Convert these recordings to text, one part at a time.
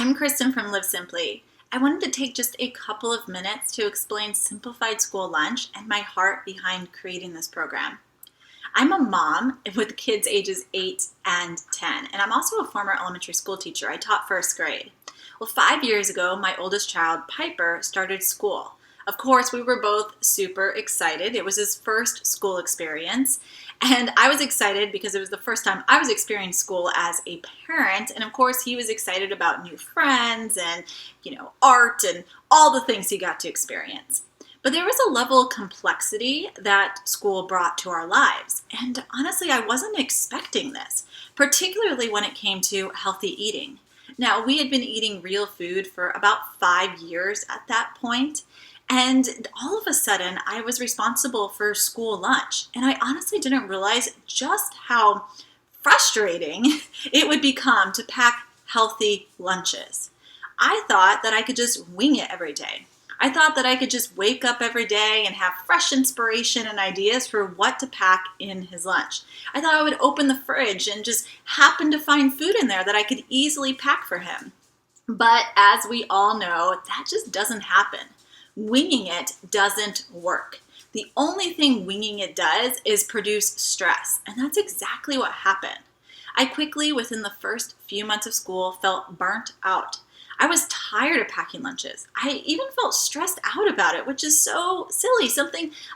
I'm Kristen from Live Simply. I wanted to take just a couple of minutes to explain Simplified School Lunch and my heart behind creating this program. I'm a mom with kids ages 8 and 10, and I'm also a former elementary school teacher. I taught first grade. Well, 5 years ago, my oldest child, Piper, started school. Of course, we were both super excited. It was his first school experience, and I was excited because it was the first time I was experiencing school as a parent, and of course, he was excited about new friends and, art and all the things he got to experience. But there was a level of complexity that school brought to our lives, and honestly, I wasn't expecting this, particularly when it came to healthy eating. Now, we had been eating real food for about 5 years at that point, and all of a sudden, I was responsible for school lunch. And I honestly didn't realize just how frustrating it would become to pack healthy lunches. I thought that I could just wing it every day. I thought that I could just wake up every day and have fresh inspiration and ideas for what to pack in his lunch. I thought I would open the fridge and just happen to find food in there that I could easily pack for him. But as we all know, that just doesn't happen. Winging it doesn't work. The only thing winging it does is produce stress, and that's exactly what happened. I quickly, within the first few months of school, felt burnt out. I was tired of packing lunches. I even felt stressed out about it, which is so silly.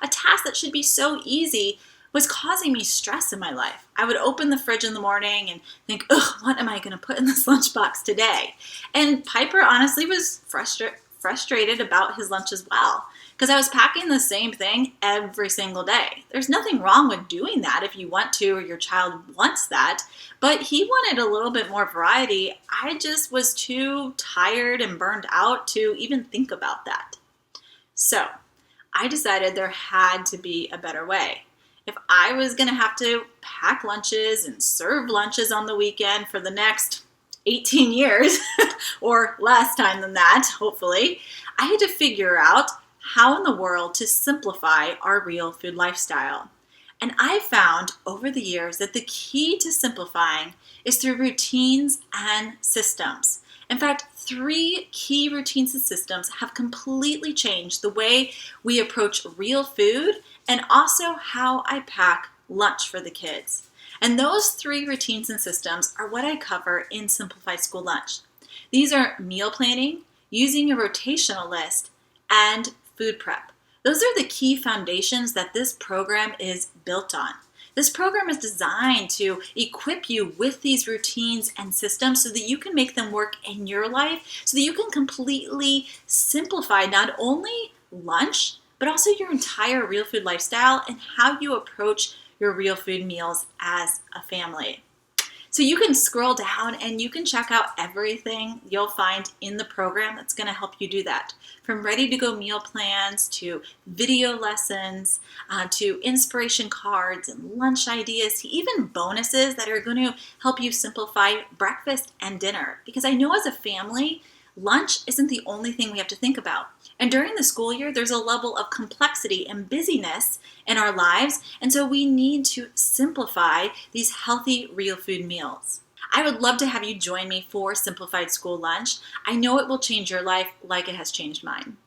A task that should be so easy was causing me stress in my life. I would open the fridge in the morning and think, what am I going to put in this lunchbox today? And Piper honestly was frustrated about his lunch as well, because I was packing the same thing every single day. There's nothing wrong with doing that if you want to or your child wants that, but he wanted a little bit more variety. I just was too tired and burned out to even think about that. So I decided there had to be a better way. If I was going to have to pack lunches and serve lunches on the weekend for the next 18 years or less time than that, hopefully, I had to figure out how in the world to simplify our real food lifestyle. And I found over the years that the key to simplifying is through routines and systems. In fact, 3 key routines and systems have completely changed the way we approach real food and also how I pack lunch for the kids. And those 3 routines and systems are what I cover in Simplified School Lunch. These are meal planning, using a rotational list, and food prep. Those are the key foundations that this program is built on. This program is designed to equip you with these routines and systems so that you can make them work in your life, so that you can completely simplify not only lunch, but also your entire real food lifestyle and how you approach your real food meals as a family. So you can scroll down and you can check out everything you'll find in the program that's going to help you do that. From ready-to-go meal plans to video lessons, to inspiration cards and lunch ideas, to even bonuses that are going to help you simplify breakfast and dinner. Because I know as a family, lunch isn't the only thing we have to think about. And during the school year, there's a level of complexity and busyness in our lives, and so we need to simplify these healthy real food meals. I would love to have you join me for Simplified School Lunch. I know it will change your life like it has changed mine.